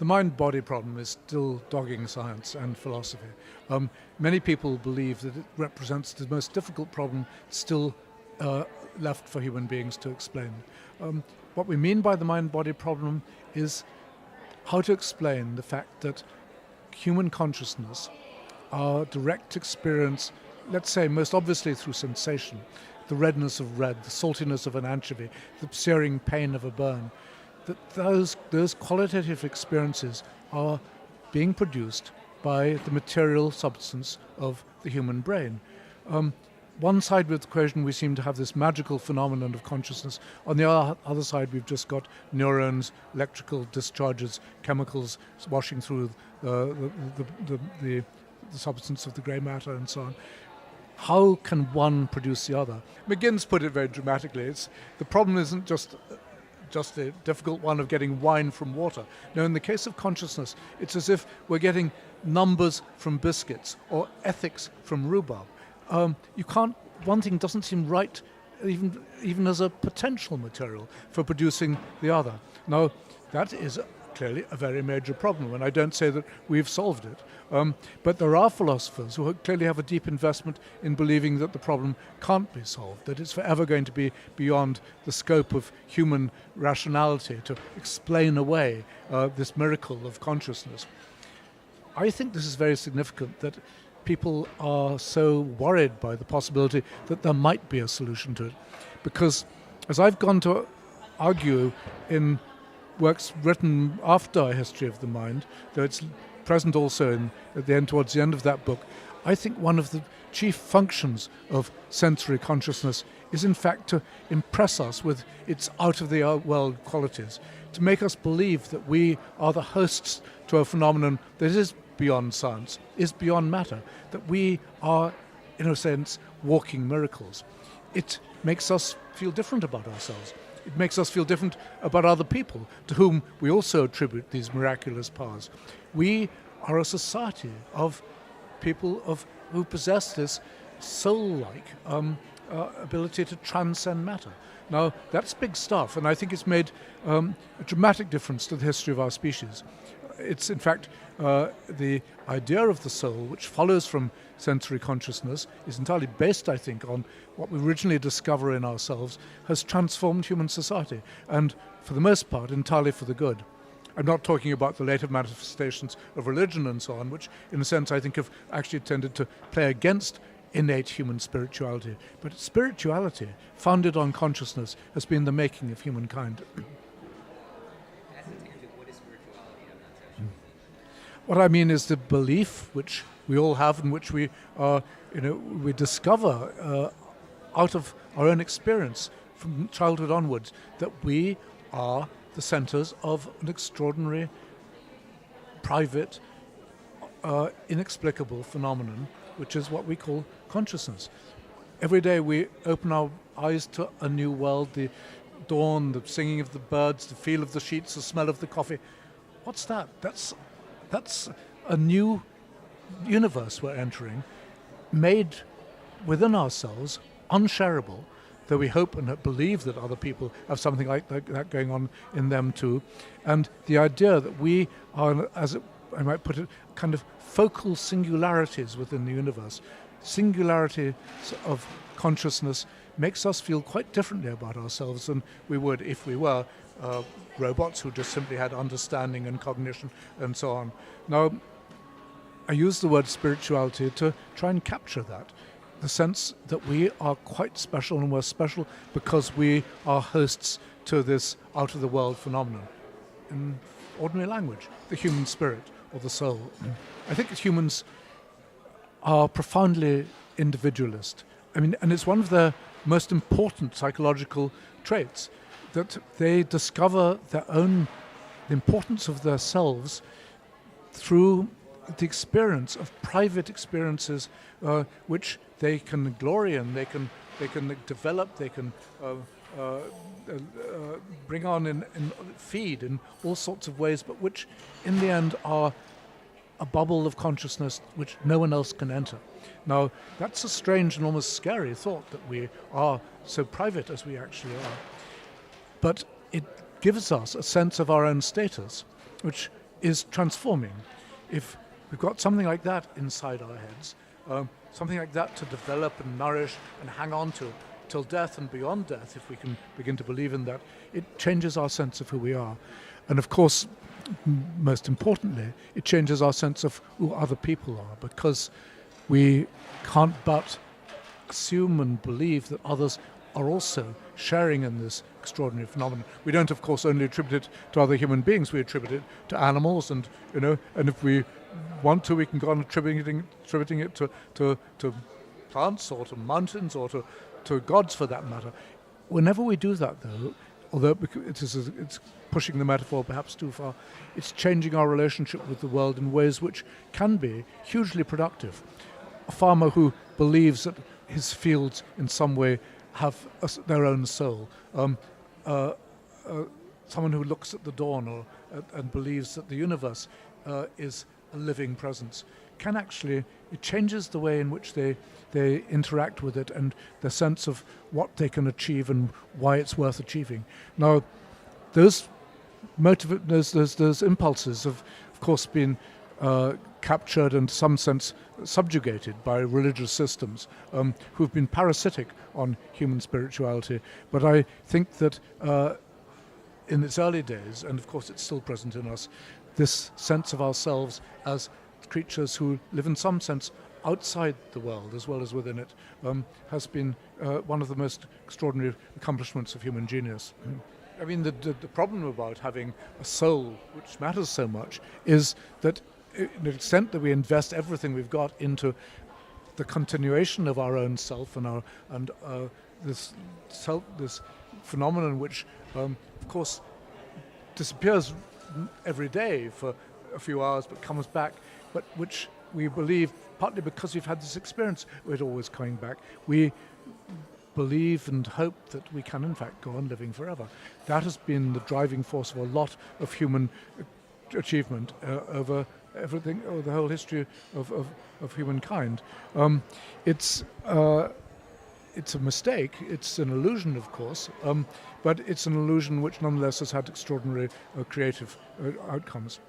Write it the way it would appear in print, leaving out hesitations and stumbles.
The mind-body problem is still dogging science and philosophy. Many people believe that it represents the most difficult problem still left for human beings to explain. What we mean by the mind-body problem is how to explain the fact that human consciousness, our direct experience, let's say most obviously through sensation, the redness of red, the saltiness of an anchovy, the searing pain of a burn, that those qualitative experiences are being produced by the material substance of the human brain. One side with the equation we seem to have this magical phenomenon of consciousness. On the other side we've just got neurons, electrical discharges, chemicals washing through the substance of the grey matter and so on. How can one produce the other? McGinn's put it very dramatically. The problem isn't just a difficult one of getting wine from water. No, in the case of consciousness, it's as if we're getting numbers from biscuits or ethics from rhubarb. One thing doesn't seem right even as a potential material for producing the other. Now, that is clearly a very major problem, and I don't say that we've solved it. But there are philosophers who clearly have a deep investment in believing that the problem can't be solved, that it's forever going to be beyond the scope of human rationality to explain away this miracle of consciousness. I think this is very significant that people are so worried by the possibility that there might be a solution to it. Because as I've gone to argue in works written after A History of the Mind, though it's present also towards the end of that book, I think one of the chief functions of sensory consciousness is in fact to impress us with its out-of-the-world qualities, to make us believe that we are the hosts to a phenomenon that is beyond science, is beyond matter, that we are, in a sense, walking miracles. It makes us feel different about ourselves. It makes us feel different about other people to whom we also attribute these miraculous powers. We are a society of people who possess this soul-like ability to transcend matter. Now, that's big stuff, and I think it's made a dramatic difference to the history of our species. It's, in fact, the idea of the soul, which follows from sensory consciousness, is entirely based, I think, on what we originally discover in ourselves, has transformed human society, and for the most part, entirely for the good. I'm not talking about the later manifestations of religion and so on, which, in a sense, I think have actually tended to play against innate human spirituality. But spirituality, founded on consciousness, has been the making of humankind. What I mean is the belief which we all have and which we discover out of our own experience from childhood onwards, that we are the centers of an extraordinary, private, inexplicable phenomenon, which is what we call consciousness. Every day we open our eyes to a new world, the dawn, the singing of the birds, the feel of the sheets, the smell of the coffee. What's that? That's a new universe we're entering, made within ourselves, unshareable, though we hope and believe that other people have something like that going on in them too. And the idea that we are, as I might put it, kind of focal singularities within the universe. Singularity of consciousness makes us feel quite differently about ourselves than we would if we were robots who just simply had understanding and cognition and so on. Now, I use the word spirituality to try and capture that, the sense that we are quite special, and we're special because we are hosts to this out-of-the-world phenomenon. In ordinary language, the human spirit or the soul. I think that humans are profoundly individualist. I mean, and it's one of their most important psychological traits, that they discover the importance of themselves through the experience of private experiences which they can glory in, they can develop, they can bring on and feed in all sorts of ways, but which in the end are a bubble of consciousness which no one else can enter. Now, that's a strange and almost scary thought, that we are so private as we actually are. But it gives us a sense of our own status, which is transforming. If we've got something like that inside our heads, something like that to develop and nourish and hang on to till death and beyond death, if we can begin to believe in that, it changes our sense of who we are. And of course, most importantly, it changes our sense of who other people are, because we can't but assume and believe that others are also sharing in this extraordinary phenomenon. We don't, of course, only attribute it to other human beings. We attribute it to animals, and and if we want to, we can go on attributing it to plants or to mountains or to gods, for that matter. Whenever we do that, though, although it's pushing the metaphor perhaps too far, it's changing our relationship with the world in ways which can be hugely productive. A farmer who believes that his fields in some way have their own soul, someone who looks at the dawn and believes that the universe is a living presence, can actually, it changes the way in which they interact with it and the sense of what they can achieve and why it's worth achieving. Now, those impulses have, of course, been captured and, in some sense, subjugated by religious systems who've been parasitic on human spirituality. But I think that in its early days, and of course it's still present in us, this sense of ourselves as creatures who live in some sense outside the world as well as within it has been one of the most extraordinary accomplishments of human genius. I mean, the problem about having a soul, which matters so much, is that to the extent that we invest everything we've got into the continuation of our own self and this phenomenon, which of course disappears every day for a few hours but comes back, but which we believe, partly because we've had this experience, we're always coming back. We believe and hope that we can in fact go on living forever. That has been the driving force of a lot of human achievement over everything, over the whole history of humankind. It's a mistake, it's an illusion, of course, but it's an illusion which nonetheless has had extraordinary creative outcomes.